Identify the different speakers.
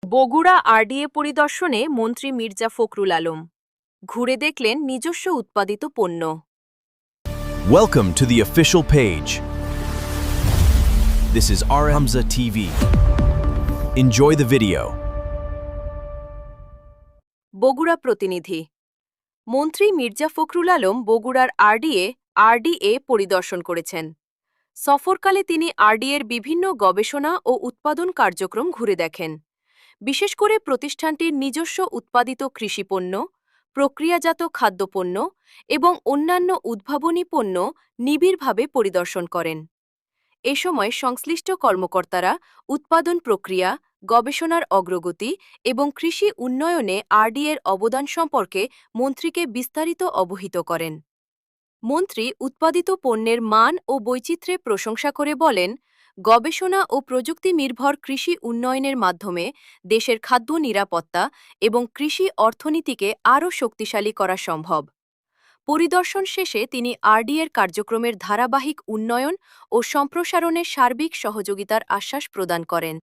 Speaker 1: Bogura RDA পরিদর্শনে মন্ত্রী মির্জা ফখরুল আলম ঘুরে দেখলেন নিজস্ব উৎপাদিত পণ্য।
Speaker 2: Welcome to the official page. This is R Hamza TV. Enjoy the video.
Speaker 1: Bogura প্রতিনিধি মন্ত্রী মির্জা ফখরুল আলম বগুড়ার আরডিএ পরিদর্শন করেছেন। সফরকালে তিনি আরডিএর বিভিন্ন গবেষণা ও উৎপাদন কার্যক্রম ঘুরে দেখেন। বিশেষ করে প্রতিষ্ঠানটির নিজস্ব উৎপাদিত কৃষিপণ্য, প্রক্রিয়াজাত খাদ্যপণ্য এবং অন্যান্য উদ্ভাবনী পণ্য নিবিড়ভাবে পরিদর্শন করেন। এ সময় সংশ্লিষ্ট কর্মকর্তারা উৎপাদন প্রক্রিয়া, গবেষণার অগ্রগতি এবং কৃষি উন্নয়নে আরডিএর অবদান সম্পর্কে মন্ত্রীকে বিস্তারিত অবহিত করেন। মন্ত্রী উৎপাদিত পণ্যের মান ও বৈচিত্র্যে প্রশংসা করে বলেন, গবেষণা ও প্রযুক্তি নির্ভর কৃষি উন্নয়নের মাধ্যমে দেশের খাদ্য নিরাপত্তা এবং কৃষি অর্থনীতিকে আরও শক্তিশালী করা সম্ভব। পরিদর্শন শেষে তিনি আরডিএর কার্যক্রমের ধারাবাহিক উন্নয়ন ও সম্প্রসারণে সার্বিক সহযোগিতার আশ্বাস প্রদান করেন।